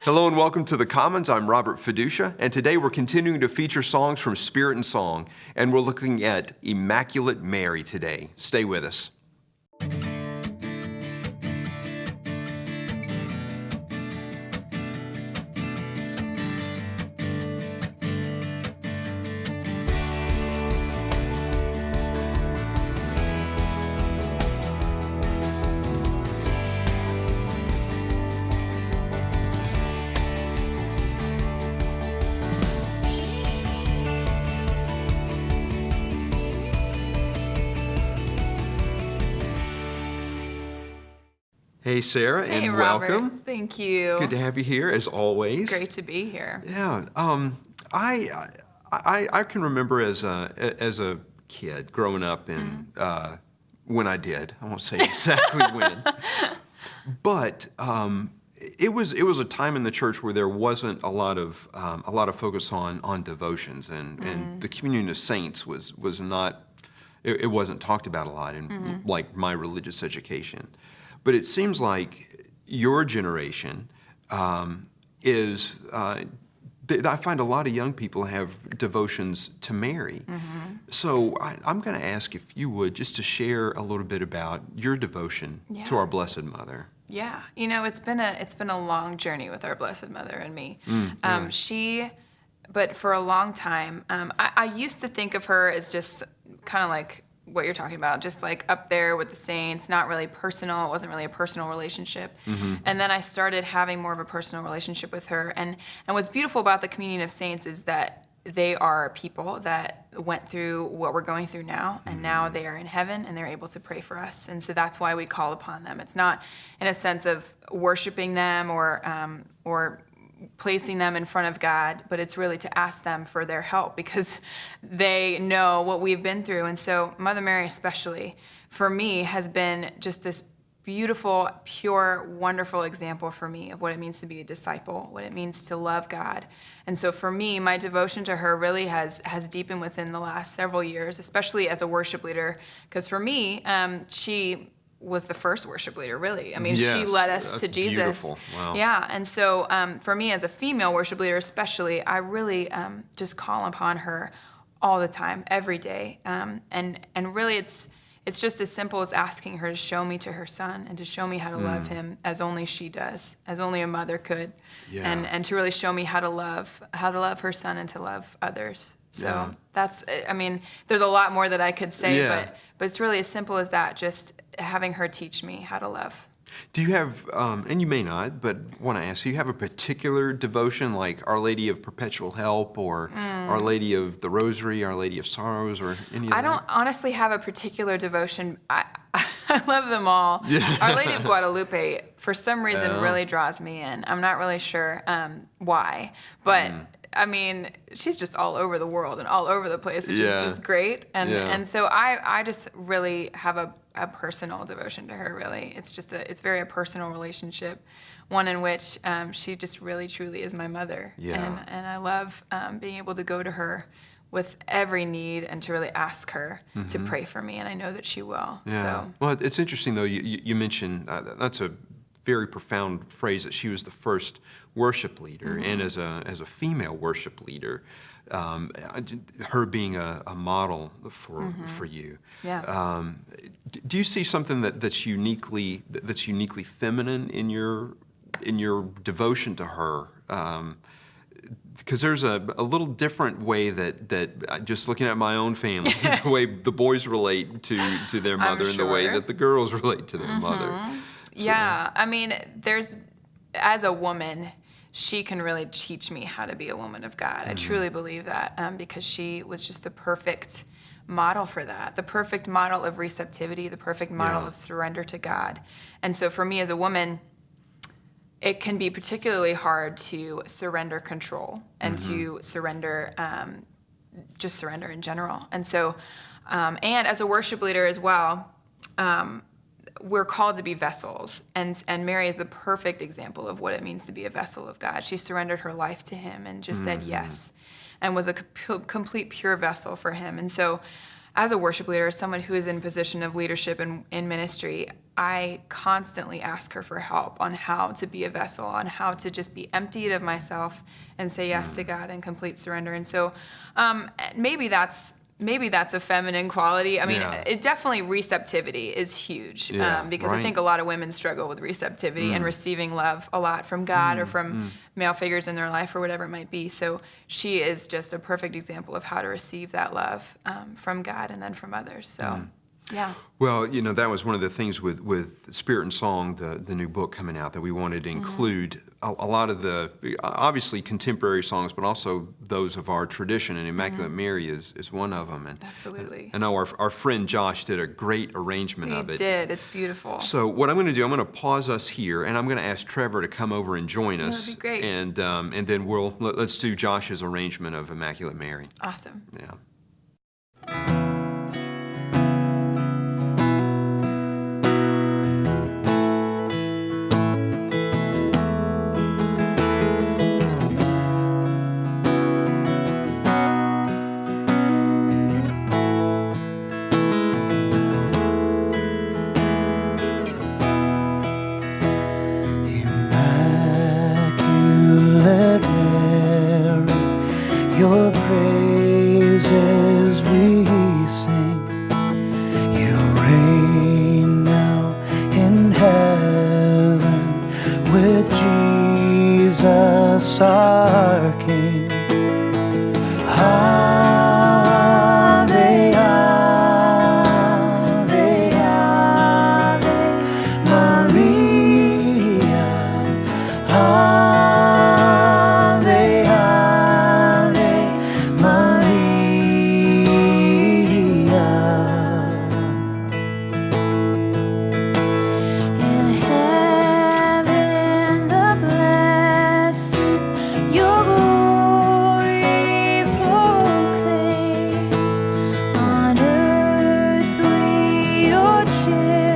Hello and welcome to The Commons. I'm Robert Fiducia, and today we're continuing to feature songs from Spirit and Song, and we're looking at Immaculate Mary today. Stay with us. Hey, Sarah, Hey, and Robert. welcome. Thank you. Good to have you here, as always. Great to be here. Yeah, I can remember as a kid growing up, and when I did, I won't say exactly when, but it was a time in the church where there wasn't a lot of focus on devotions, and the communion of saints was not. It wasn't talked about a lot in like my religious education. But it seems like your generation is, I find a lot of young people have devotions to Mary. So I'm going to ask if you would, just to share a little bit about your devotion to our Blessed Mother. Yeah, you know, it's been a long journey with our Blessed Mother and me. But for a long time, I used to think of her as just kind of like what you're talking about, just like up there with the saints, not really personal. It wasn't really a personal relationship. And then I started having more of a personal relationship with her. And what's beautiful about the communion of saints is that they are people that went through what we're going through now, and now they are in heaven and they're able to pray for us. And so that's why we call upon them. It's not in a sense of worshiping them or placing them in front of God, but it's really to ask them for their help because they know what we've been through. And so Mother Mary especially, for me, has been just this beautiful, pure, wonderful example for me of what it means to be a disciple, what it means to love God. And so for me, my devotion to her really has deepened within the last several years, especially as a worship leader, because for me, she was the first worship leader, really. I mean, she led us to Jesus. Beautiful. Wow. Yeah, and so for me as a female worship leader especially, I really just call upon her all the time, every day. And really it's just as simple as asking her to show me to her son and to show me how to love him as only she does, as only a mother could. Yeah. And to really show me how to love her son and to love others. So that's, I mean, there's a lot more that I could say, but it's really as simple as that, just having her teach me how to love. Do you have, and you may not, but want to ask, do you have a particular devotion like Our Lady of Perpetual Help or Our Lady of the Rosary, Our Lady of Sorrows, or any of that? I don't honestly have a particular devotion. I love them all. Yeah. Our Lady of Guadalupe, for some reason, really draws me in. I'm not really sure why, but I mean, she's just all over the world and all over the place, which is just great. And so I just really have a personal devotion to her, really. It's very a personal relationship, one in which she just really, truly is my mother. Yeah. And I love being able to go to her with every need and to really ask her to pray for me, and I know that she will. Yeah. So. Well, it's interesting, though, you mentioned, that's a very profound phrase, that she was the first worship leader, and as a female worship leader, her being a model for you. Yeah. Do you see something that's uniquely feminine in your devotion to her? Because there's a little different way that just looking at my own family, the way the boys relate to their mother and the way that the girls relate to their mother. So, yeah, I mean, as a woman, she can really teach me how to be a woman of God. I truly believe that because she was just the perfect model for that, the perfect model of receptivity, the perfect model of surrender to God. And so for me as a woman, it can be particularly hard to surrender control and to surrender, just surrender in general. And so, and as a worship leader as well, we're called to be vessels, and Mary is the perfect example of what it means to be a vessel of God. She surrendered her life to him and just said yes, and was a complete pure vessel for him. And so as a worship leader, as someone who is in position of leadership in ministry, I constantly ask her for help on how to be a vessel, on how to just be emptied of myself and say yes to God in complete surrender. And so maybe that's a feminine quality. I mean, it definitely, receptivity is huge because I think a lot of women struggle with receptivity and receiving love a lot from God or from male figures in their life or whatever it might be. So she is just a perfect example of how to receive that love from God and then from others. So. Yeah. Well, that was one of the things with Spirit and Song, the new book coming out, that we wanted to include a lot of the, obviously, contemporary songs, but also those of our tradition, and Immaculate Mary is one of them. And absolutely. I know our friend Josh did a great arrangement of it. He did. It's beautiful. So what I'm going to do, I'm going to pause us here, and I'm going to ask Trevor to come over and join us. That'd be great. And then let's do Josh's arrangement of Immaculate Mary. Awesome. Yeah. Immaculate Mary, your praises we sing. You reign now in heaven with Jesus our King. Ave, Ave, Ave Maria. Ave, Ave Maria. In heaven the blessed your glory proclaim. On earth we your children